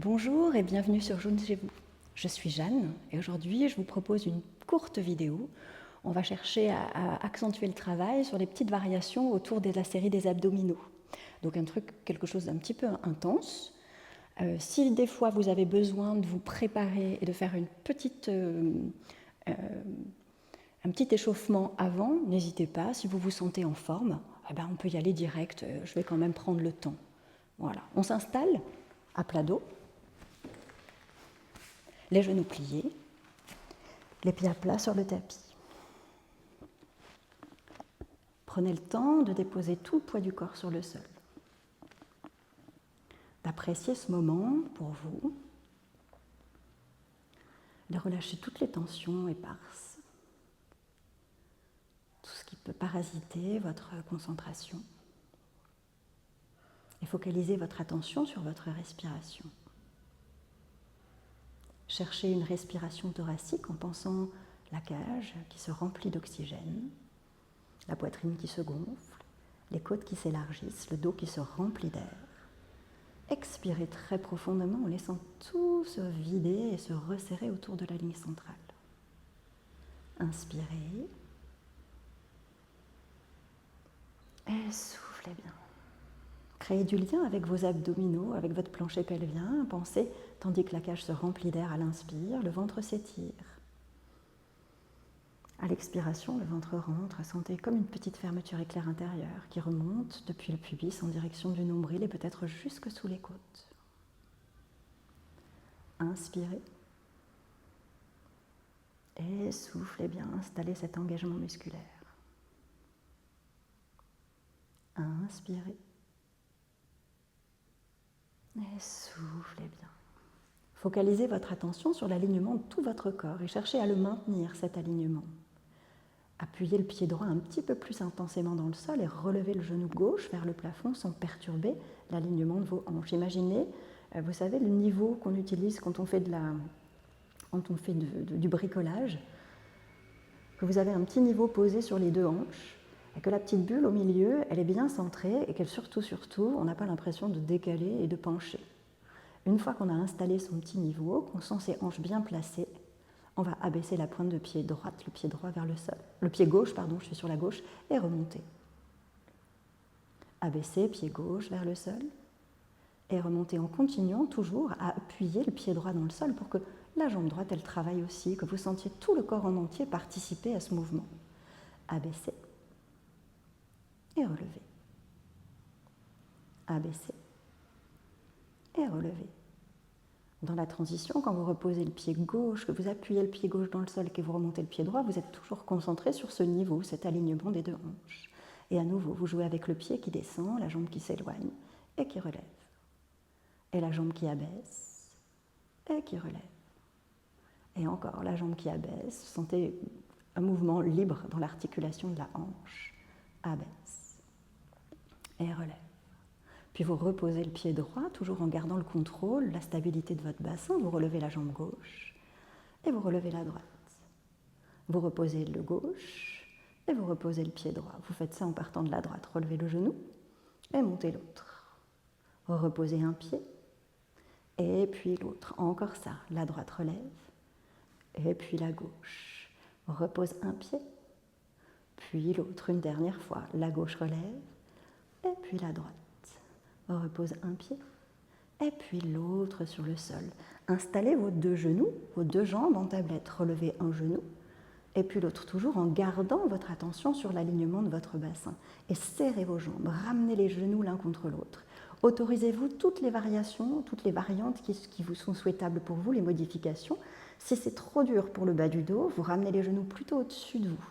Bonjour et bienvenue sur Jaune chez vous. Je suis Jeanne et aujourd'hui je vous propose une courte vidéo. On va chercher à accentuer le travail sur les petites variations autour de la série des abdominaux. Donc quelque chose d'un petit peu intense. Si des fois vous avez besoin de vous préparer et de faire un petit échauffement avant, n'hésitez pas. Si vous vous sentez en forme, on peut y aller direct. Je vais quand même prendre le temps. Voilà. On s'installe à plat dos. Les genoux pliés, les pieds à plat sur le tapis. Prenez le temps de déposer tout le poids du corps sur le sol. D'apprécier ce moment pour vous, de relâcher toutes les tensions éparses, tout ce qui peut parasiter votre concentration, et focaliser votre attention sur votre respiration. Cherchez une respiration thoracique en pensant la cage qui se remplit d'oxygène, la poitrine qui se gonfle, les côtes qui s'élargissent, le dos qui se remplit d'air. Expirez très profondément en laissant tout se vider et se resserrer autour de la ligne centrale. Inspirez et soufflez bien. Créez du lien avec vos abdominaux, avec votre plancher pelvien. Pensez, tandis que la cage se remplit d'air à l'inspire, le ventre s'étire. À l'expiration, le ventre rentre, sentez comme une petite fermeture éclair intérieure qui remonte depuis le pubis en direction du nombril et peut-être jusque sous les côtes. Inspirez et soufflez bien, installez cet engagement musculaire. Inspirez et soufflez bien. Focalisez votre attention sur l'alignement de tout votre corps et cherchez à le maintenir, cet alignement. Appuyez le pied droit un petit peu plus intensément dans le sol et relevez le genou gauche vers le plafond sans perturber l'alignement de vos hanches. Imaginez, vous savez, le niveau qu'on utilise quand on fait, du bricolage, que vous avez un petit niveau posé sur les deux hanches et que la petite bulle au milieu, elle est bien centrée et qu'elle surtout, on n'a pas l'impression de décaler et de pencher. Une fois qu'on a installé son petit niveau, qu'on sent ses hanches bien placées, on va abaisser la pointe de pied droite, le pied droit vers le sol. Le pied gauche, pardon, je suis sur la gauche, et remonter. Abaisser, pied gauche vers le sol, et remonter en continuant toujours à appuyer le pied droit dans le sol pour que la jambe droite, elle travaille aussi, que vous sentiez tout le corps en entier participer à ce mouvement. Abaisser et relever. Abaisser et relever. Dans la transition, quand vous reposez le pied gauche, que vous appuyez le pied gauche dans le sol et que vous remontez le pied droit, vous êtes toujours concentré sur ce niveau, cet alignement des deux hanches. Et à nouveau, vous jouez avec le pied qui descend, la jambe qui s'éloigne et qui relève. Et la jambe qui abaisse et qui relève. Et encore, la jambe qui abaisse, sentez un mouvement libre dans l'articulation de la hanche. Abaisse et relève. Puis vous reposez le pied droit, toujours en gardant le contrôle, la stabilité de votre bassin. Vous relevez la jambe gauche et vous relevez la droite. Vous reposez le gauche et vous reposez le pied droit. Vous faites ça en partant de la droite. Relevez le genou et montez l'autre. Reposez un pied et puis l'autre. Encore ça. La droite relève et puis la gauche. Repose un pied, puis l'autre une dernière fois. La gauche relève et puis la droite. Repose un pied, et puis l'autre sur le sol. Installez vos deux genoux, vos deux jambes en tablette. Relevez un genou, et puis l'autre toujours en gardant votre attention sur l'alignement de votre bassin. Et serrez vos jambes, ramenez les genoux l'un contre l'autre. Autorisez-vous toutes les variations, toutes les variantes qui vous sont souhaitables pour vous, les modifications. Si c'est trop dur pour le bas du dos, vous ramenez les genoux plutôt au-dessus de vous.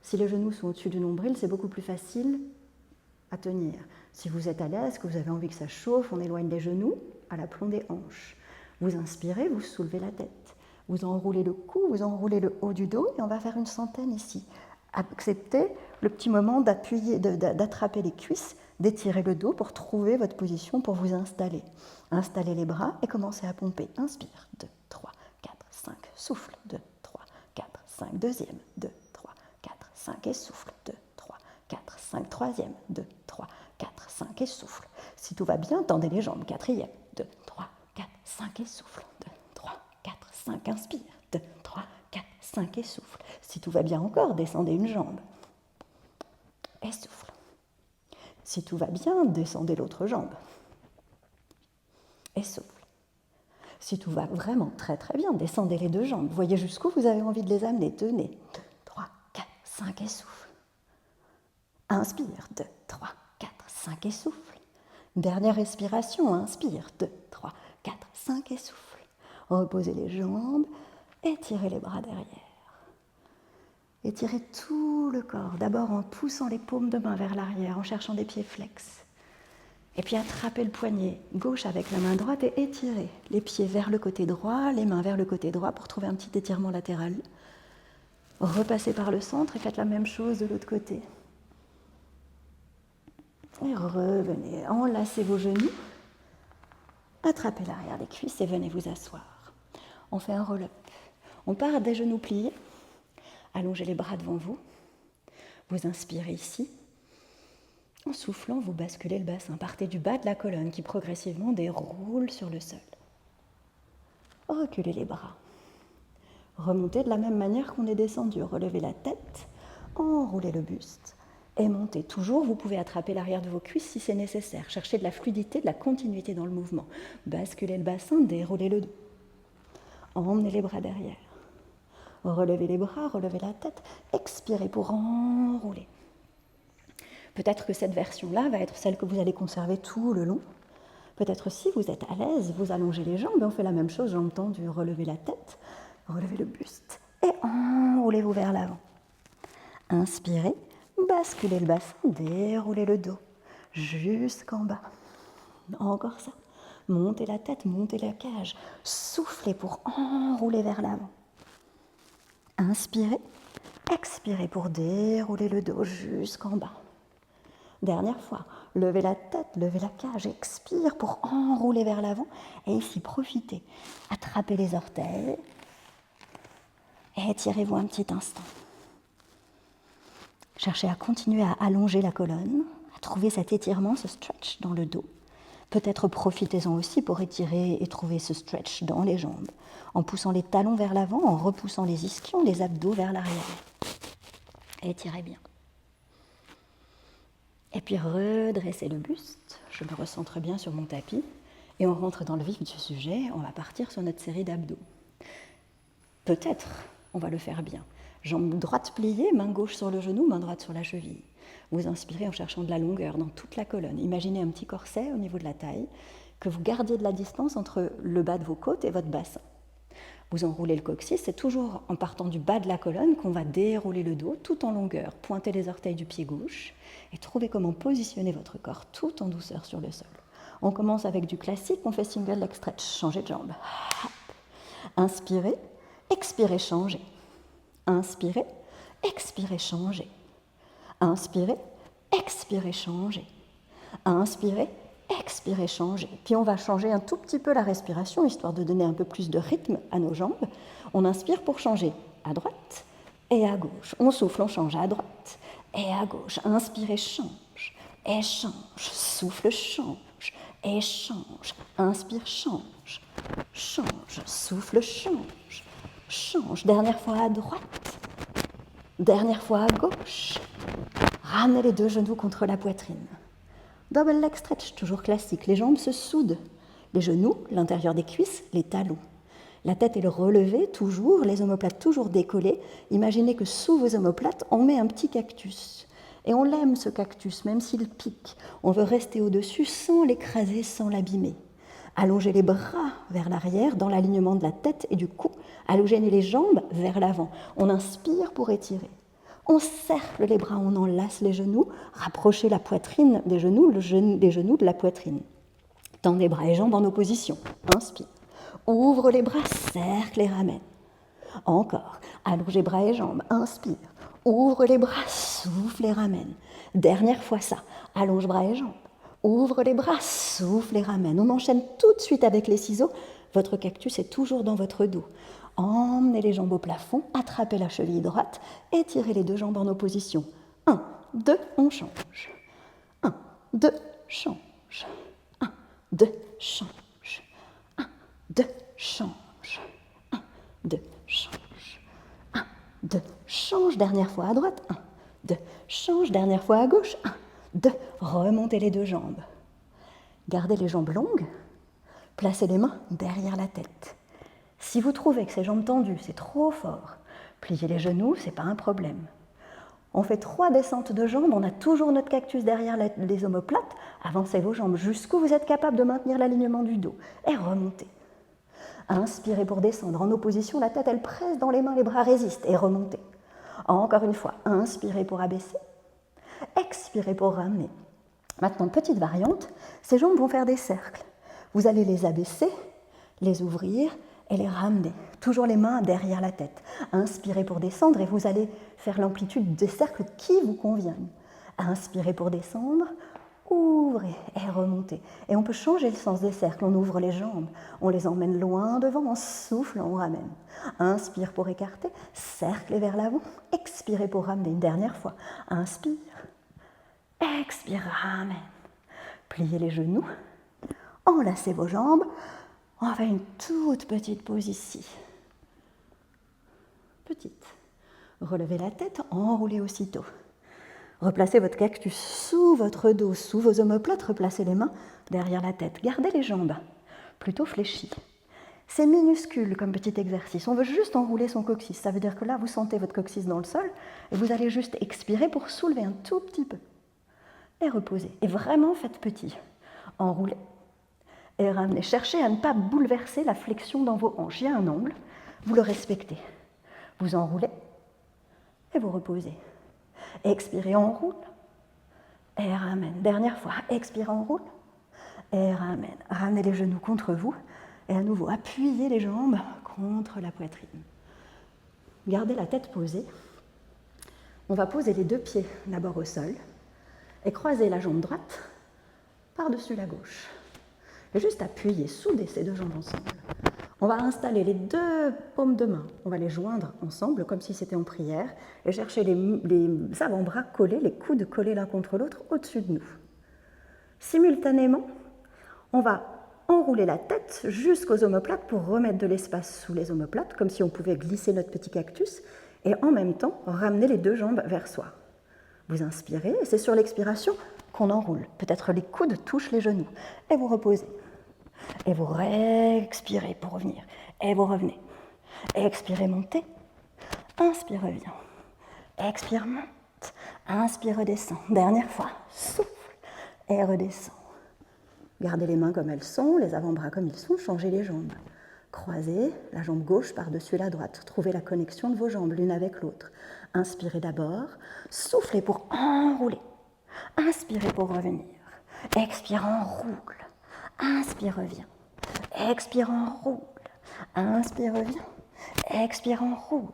Si les genoux sont au-dessus du nombril, c'est beaucoup plus facile à tenir. Si vous êtes à l'aise, que vous avez envie que ça chauffe, on éloigne les genoux à l'aplomb des hanches. Vous inspirez, vous soulevez la tête. Vous enroulez le cou, vous enroulez le haut du dos et on va faire une centaine ici. Acceptez le petit moment d'attraper les cuisses, d'étirer le dos pour trouver votre position pour vous installer. Installez les bras et commencez à pomper. Inspire, 2, 3, 4, 5. Souffle, 2, 3, 4, 5. Deuxième, 2, 3, 4, 5. Et souffle, 2, 3, 4, 5. Troisième, 2, 3, 4, 5 et souffle. Si tout va bien, tendez les jambes. Quatrième, 2, 3, 4, 5. 5 et souffle. 2, 3, 4, 5, inspire. 2, 3, 4, 5 et souffle. Si tout va bien encore, descendez une jambe. Et souffle. Si tout va bien, descendez l'autre jambe. Et souffle. Si tout va vraiment très très bien, descendez les deux jambes. Voyez jusqu'où vous avez envie de les amener. Tenez. 2, 3, 4, 5 et souffle. Inspire. 2, 3, 4, 5 et souffle. Dernière respiration. Inspire. 2, 3, 4, 5 et souffle. Reposez les jambes. Étirez les bras derrière. Étirez tout le corps. D'abord en poussant les paumes de main vers l'arrière, en cherchant des pieds flex. Et puis attrapez le poignet gauche avec la main droite et étirez les pieds vers le côté droit, les mains vers le côté droit pour trouver un petit étirement latéral. Repassez par le centre et faites la même chose de l'autre côté. Et revenez, enlacez vos genoux, attrapez l'arrière des cuisses et venez vous asseoir. On fait un roll-up. On part des genoux pliés, allongez les bras devant vous, vous inspirez ici. En soufflant, vous basculez le bassin. Partez du bas de la colonne qui progressivement déroule sur le sol. Reculez les bras. Remontez de la même manière qu'on est descendu. Relevez la tête, enroulez le buste et montez. Toujours, vous pouvez attraper l'arrière de vos cuisses si c'est nécessaire. Cherchez de la fluidité, de la continuité dans le mouvement. Basculez le bassin, déroulez le dos. Emmenez les bras derrière. Relevez les bras, relevez la tête. Expirez pour enrouler. Peut-être que cette version-là va être celle que vous allez conserver tout le long. Peut-être si vous êtes à l'aise, vous allongez les jambes et on fait la même chose, jambes tendues, relevez la tête, relevez le buste et enroulez-vous vers l'avant. Inspirez, basculez le bassin, déroulez le dos jusqu'en bas. Encore ça. Montez la tête, montez la cage. Soufflez pour enrouler vers l'avant. Inspirez, expirez pour dérouler le dos jusqu'en bas. Dernière fois, levez la tête, levez la cage, expire pour enrouler vers l'avant. Et ici, profitez. Attrapez les orteils et étirez-vous un petit instant. Cherchez à continuer à allonger la colonne, à trouver cet étirement, ce stretch dans le dos. Peut-être profitez-en aussi pour étirer et trouver ce stretch dans les jambes, en poussant les talons vers l'avant, en repoussant les ischions, les abdos vers l'arrière. Étirez bien. Et puis redressez le buste, je me recentre bien sur mon tapis et on rentre dans le vif du sujet, on va partir sur notre série d'abdos. Peut-être on va le faire bien. Jambe droite pliée, main gauche sur le genou, main droite sur la cheville. Vous inspirez en cherchant de la longueur dans toute la colonne. Imaginez un petit corset au niveau de la taille, que vous gardiez de la distance entre le bas de vos côtes et votre bassin. Vous enroulez le coccyx, c'est toujours en partant du bas de la colonne qu'on va dérouler le dos tout en longueur. Pointez les orteils du pied gauche et trouvez comment positionner votre corps tout en douceur sur le sol. On commence avec du classique, on fait single leg stretch, changez de jambe. Inspirez, expirez, changez. Inspirez, expirez, changez. Inspirez, expirez, changez. Inspirez, expirez, changez. Puis on va changer un tout petit peu la respiration, histoire de donner un peu plus de rythme à nos jambes. On inspire pour changer à droite et à gauche. On souffle, on change à droite et à gauche. Inspirez, change et change. Souffle, change et change. Inspire, change. Change. Souffle, change. Change. Dernière fois à droite. Dernière fois à gauche. Ramenez les deux genoux contre la poitrine. Double leg stretch, toujours classique. Les jambes se soudent. Les genoux, l'intérieur des cuisses, les talons. La tête est relevée, toujours, les omoplates toujours décollées. Imaginez que sous vos omoplates, on met un petit cactus. Et on l'aime, ce cactus, même s'il pique. On veut rester au-dessus sans l'écraser, sans l'abîmer. Allongez les bras vers l'arrière, dans l'alignement de la tête et du cou. Allongez les jambes vers l'avant. On inspire pour étirer. On cercle les bras, on enlace les genoux, rapprochez la poitrine des genoux, les genoux de la poitrine. Tendez bras et jambes en opposition. Inspire. Ouvre les bras, cercle et ramène. Encore. Allongez bras et jambes. Inspire. Ouvre les bras, souffle et ramène. Dernière fois ça. Allonge bras et jambes. Ouvre les bras, souffle et ramène. On enchaîne tout de suite avec les ciseaux. Votre cactus est toujours dans votre dos. Emmenez les jambes au plafond, attrapez la cheville droite, étirez les deux jambes en opposition. 1, 2, on change. 1, 2, change. 1, 2, change. 1, 2, change. 1, 2, change. 1, 2, change. Dernière fois à droite. 1, 2, change. Dernière fois à gauche. 1, 2, remontez les deux jambes. Gardez les jambes longues. Placez les mains derrière la tête. Si vous trouvez que ces jambes tendues, c'est trop fort, pliez les genoux, ce n'est pas un problème. On fait 3 descentes de jambes, on a toujours notre cactus derrière les omoplates. Avancez vos jambes jusqu'où vous êtes capable de maintenir l'alignement du dos. Et remontez. Inspirez pour descendre. En opposition, la tête, elle presse dans les mains, les bras résistent. Et remontez. Encore une fois, inspirez pour abaisser. Expirez pour ramener. Maintenant, petite variante, ces jambes vont faire des cercles. Vous allez les abaisser, les ouvrir et les ramener. Toujours les mains derrière la tête. Inspirez pour descendre et vous allez faire l'amplitude des cercles qui vous conviennent. Inspirez pour descendre, ouvrez et remontez. Et on peut changer le sens des cercles. On ouvre les jambes, on les emmène loin devant, on souffle, on ramène. Inspire pour écarter, cercle vers l'avant. Expirez pour ramener une dernière fois. Inspire, expire, ramène. Pliez les genoux, enlacez vos jambes. On fait une toute petite pause ici. Petite. Relevez la tête, enroulez aussitôt. Replacez votre cactus sous votre dos, sous vos omoplates. Replacez les mains derrière la tête. Gardez les jambes plutôt fléchies. C'est minuscule comme petit exercice. On veut juste enrouler son coccyx. Ça veut dire que là, vous sentez votre coccyx dans le sol et vous allez juste expirer pour soulever un tout petit peu. Et reposez. Et vraiment, faites petit. Enroulez. Et ramenez. Cherchez à ne pas bouleverser la flexion dans vos hanches. Il y a un angle, vous le respectez. Vous enroulez et vous reposez. Expirez, enroule et ramène. Dernière fois, expirez, enroule et ramène. Ramenez les genoux contre vous et à nouveau, appuyez les jambes contre la poitrine. Gardez la tête posée. On va poser les deux pieds d'abord au sol et croiser la jambe droite par-dessus la gauche. Et juste appuyer, souder ces deux jambes ensemble. On va installer les deux paumes de main, on va les joindre ensemble comme si c'était en prière et chercher les avant-bras collés, les coudes collés l'un contre l'autre au-dessus de nous. Simultanément, on va enrouler la tête jusqu'aux omoplates pour remettre de l'espace sous les omoplates, comme si on pouvait glisser notre petit cactus, et en même temps ramener les deux jambes vers soi. Vous inspirez, et c'est sur l'expiration qu'on enroule. Peut-être les coudes touchent les genoux, et vous reposez. Et vous réexpirez pour revenir. Et vous revenez. Expirez, montez. Inspire, reviens. Expire, monte. Inspire, redescend. Dernière fois. Souffle. Et redescend. Gardez les mains comme elles sont, les avant-bras comme ils sont. Changez les jambes. Croisez la jambe gauche par-dessus la droite. Trouvez la connexion de vos jambes l'une avec l'autre. Inspirez d'abord. Soufflez pour enrouler. Inspirez pour revenir. Expire, enroule. Inspire, reviens. Expire, enroule. Inspire, reviens. Expire, enroule.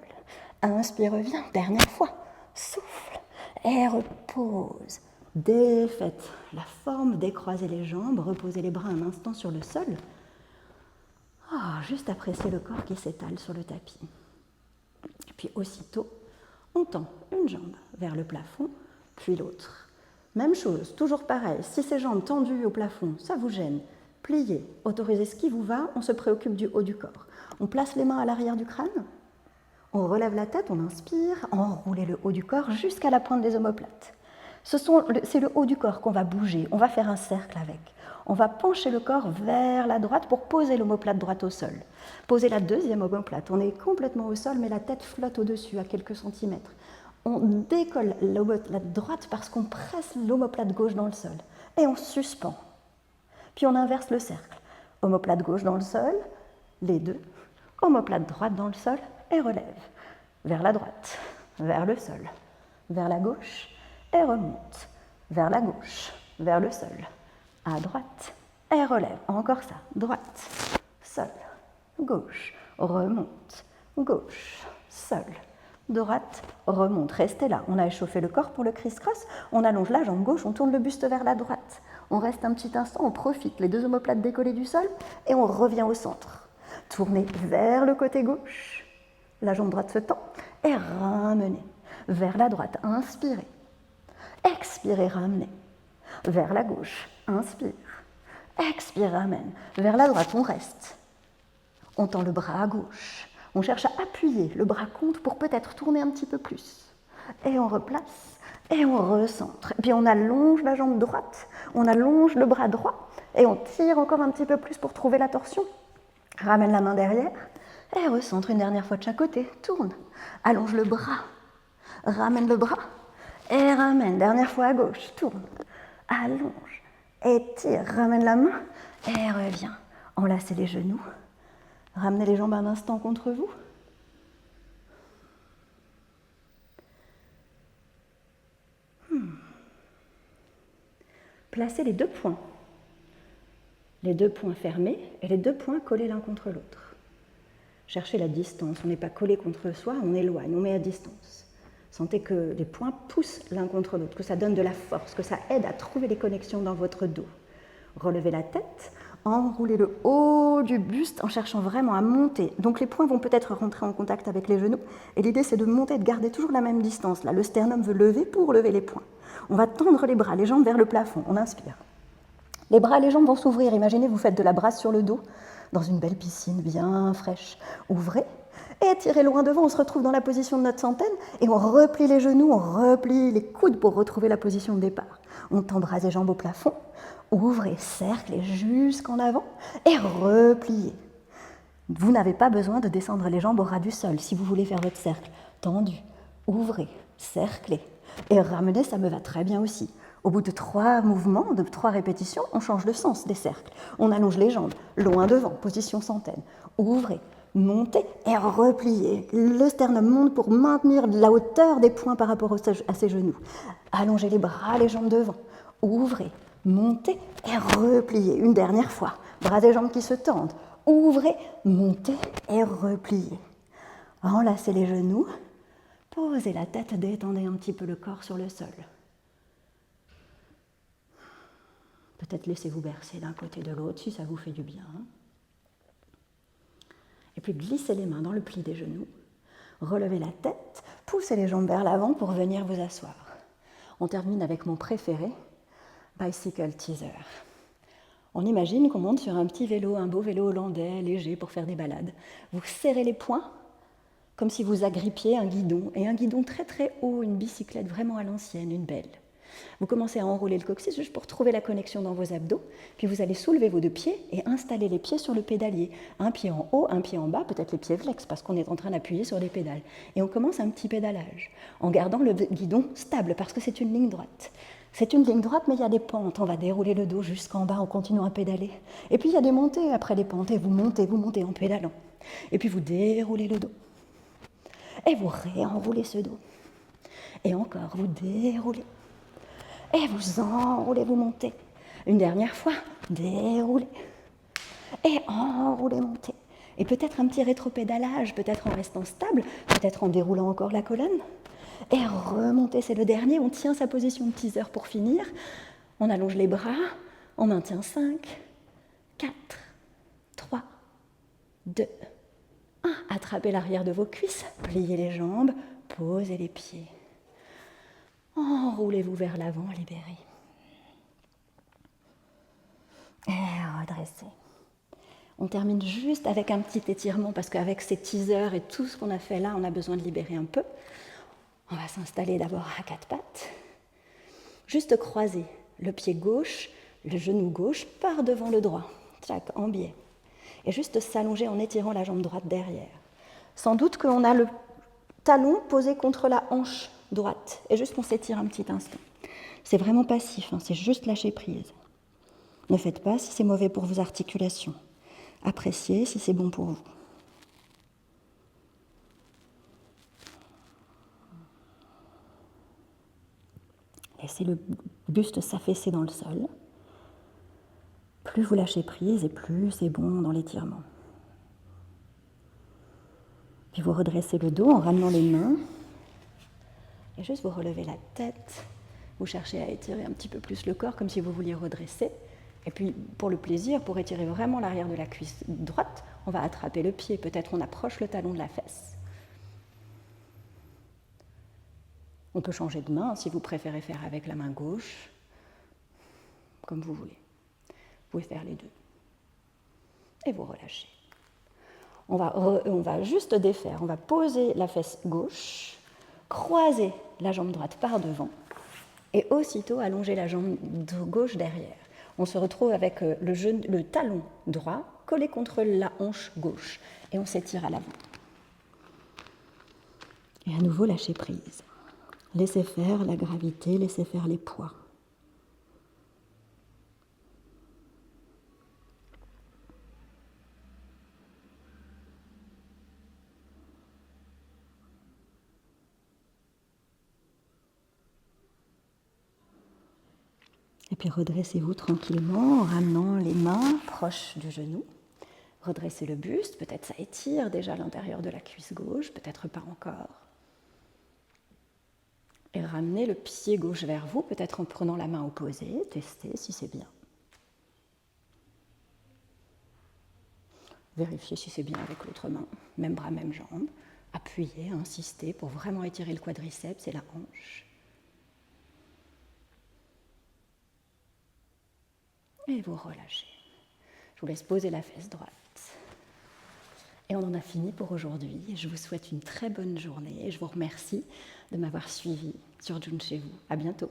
Inspire, reviens. Dernière fois. Souffle et repose. Défaites la forme, décroisez les jambes, reposez les bras un instant sur le sol. Juste appréciez le corps qui s'étale sur le tapis. Et puis aussitôt, on tend une jambe vers le plafond, puis l'autre. Même chose, toujours pareil. Si ces jambes tendues au plafond, ça vous gêne, pliez, autorisez ce qui vous va, on se préoccupe du haut du corps. On place les mains à l'arrière du crâne, on relève la tête, on inspire, enroulez le haut du corps jusqu'à la pointe des omoplates. C'est le haut du corps qu'on va bouger, on va faire un cercle avec. On va pencher le corps vers la droite pour poser l'omoplate droite au sol. Posez la deuxième omoplate, on est complètement au sol mais la tête flotte au-dessus à quelques centimètres. On décolle l'omoplate droite parce qu'on presse l'omoplate gauche dans le sol et on suspend. Puis on inverse le cercle. Omoplate gauche dans le sol, les deux. Omoplate droite dans le sol et relève. Vers la droite, vers le sol, vers la gauche et remonte. Vers la gauche, vers le sol, à droite et relève. Encore ça, droite, sol, gauche, remonte, gauche, sol, droite, remonte. Restez là. On a échauffé le corps pour le criss-cross. On allonge la jambe gauche, on tourne le buste vers la droite. On reste un petit instant, on profite, les deux omoplates décollées du sol et on revient au centre. Tournez vers le côté gauche, la jambe droite se tend et ramenez. Vers la droite, inspirez. Expirez, ramenez. Vers la gauche, inspire. Expire, ramène. Vers la droite, on reste. On tend le bras à gauche. On cherche à appuyer le bras contre pour peut-être tourner un petit peu plus. Et on replace, et on recentre. Et puis on allonge la jambe droite, on allonge le bras droit, et on tire encore un petit peu plus pour trouver la torsion. Ramène la main derrière, et recentre une dernière fois de chaque côté. Tourne, allonge le bras, ramène le bras, et ramène. Dernière fois à gauche, tourne, allonge, et tire. Ramène la main, et reviens. Enlacez les genoux. Ramenez les jambes un instant contre vous. Placez les deux poings. Les deux poings fermés et les deux poings collés l'un contre l'autre. Cherchez la distance. On n'est pas collé contre soi, on éloigne, on met à distance. Sentez que les poings poussent l'un contre l'autre, que ça donne de la force, que ça aide à trouver les connexions dans votre dos. Relevez la tête. Enroulez le haut du buste en cherchant vraiment à monter. Donc les poings vont peut-être rentrer en contact avec les genoux. Et l'idée, c'est de monter, de garder toujours la même distance. Là, le sternum veut lever pour lever les poings. On va tendre les bras, les jambes vers le plafond. On inspire. Les bras et les jambes vont s'ouvrir. Imaginez, vous faites de la brasse sur le dos dans une belle piscine bien fraîche. Ouvrez et tirez loin devant. On se retrouve dans la position de notre centaine et on replie les genoux, on replie les coudes pour retrouver la position de départ. On tend bras et jambes au plafond. Ouvrez, cerclez jusqu'en avant et repliez. Vous n'avez pas besoin de descendre les jambes au ras du sol si vous voulez faire votre cercle. Tendu, ouvrez, cerclez et ramenez, ça me va très bien aussi. Au bout de 3 mouvements, de 3 répétitions, on change le sens des cercles. On allonge les jambes, loin devant, position centaine. Ouvrez, montez et repliez. Le sternum monte pour maintenir la hauteur des poings par rapport à ses genoux. Allongez les bras, les jambes devant. Ouvrez, montez et repliez. Une dernière fois. Bras et jambes qui se tendent. Ouvrez, montez et repliez. Enlacez les genoux. Posez la tête, détendez un petit peu le corps sur le sol. Peut-être laissez-vous bercer d'un côté de l'autre si ça vous fait du bien. Et puis glissez les mains dans le pli des genoux. Relevez la tête, poussez les jambes vers l'avant pour venir vous asseoir. On termine avec mon préféré, Bicycle Teaser. On imagine qu'on monte sur un petit vélo, un beau vélo hollandais, léger pour faire des balades. Vous serrez les poings comme si vous agrippiez un guidon, et un guidon très très haut, une bicyclette vraiment à l'ancienne, une belle. Vous commencez à enrouler le coccyx juste pour trouver la connexion dans vos abdos, puis vous allez soulever vos deux pieds et installer les pieds sur le pédalier. Un pied en haut, un pied en bas, peut-être les pieds flex parce qu'on est en train d'appuyer sur des pédales. Et on commence un petit pédalage, en gardant le guidon stable parce que c'est une ligne droite. C'est une ligne droite, mais il y a des pentes. On va dérouler le dos jusqu'en bas en continuant à pédaler. Et puis il y a des montées après les pentes, et vous montez en pédalant. Et puis vous déroulez le dos. Et vous réenroulez ce dos. Et encore, vous déroulez. Et vous enroulez, vous montez. Une dernière fois, déroulez. Et enroulez, montez. Et peut-être un petit rétropédalage, peut-être en restant stable, peut-être en déroulant encore la colonne. Et remontez, c'est le dernier. On tient sa position de teaser pour finir. On allonge les bras. On maintient 5, 4, 3, 2, 1. Attrapez l'arrière de vos cuisses. Pliez les jambes. Posez les pieds. Enroulez-vous vers l'avant, libérez. Et redressez. On termine juste avec un petit étirement parce qu'avec ces teasers et tout ce qu'on a fait là, on a besoin de libérer un peu. On va s'installer d'abord à 4 pattes. Juste croiser le pied gauche, le genou gauche par devant le droit. Tchac, en biais. Et juste s'allonger en étirant la jambe droite derrière. Sans doute qu'on a le talon posé contre la hanche droite. Et juste qu'on s'étire un petit instant. C'est vraiment passif, c'est juste lâcher prise. Ne faites pas si c'est mauvais pour vos articulations. Appréciez si c'est bon pour vous. Laissez le buste s'affaisser dans le sol. Plus vous lâchez prise et plus c'est bon dans l'étirement. Puis vous redressez le dos en ramenant les mains. Et juste vous relevez la tête. Vous cherchez à étirer un petit peu plus le corps comme si vous vouliez redresser. Et puis pour le plaisir, pour étirer vraiment l'arrière de la cuisse droite, on va attraper le pied. Peut-être on approche le talon de la fesse. On peut changer de main si vous préférez faire avec la main gauche, comme vous voulez. Vous pouvez faire les deux. Et vous relâchez. On va juste défaire, on va poser la fesse gauche, croiser la jambe droite par devant et aussitôt allonger la jambe gauche derrière. On se retrouve avec le talon droit collé contre la hanche gauche et on s'étire à l'avant. Et à nouveau, lâcher prise. Laissez faire la gravité, laissez faire les poids. Et puis redressez-vous tranquillement en ramenant les mains proches du genou. Redressez le buste, peut-être ça étire déjà l'intérieur de la cuisse gauche, peut-être pas encore. Et ramenez le pied gauche vers vous, peut-être en prenant la main opposée, testez si c'est bien. Vérifiez si c'est bien avec l'autre main, même bras, même jambe. Appuyez, insistez pour vraiment étirer le quadriceps et la hanche. Et vous relâchez. Je vous laisse poser la fesse droite. Et on en a fini pour aujourd'hui. Je vous souhaite une très bonne journée et je vous remercie de m'avoir suivi sur June chez vous. À bientôt.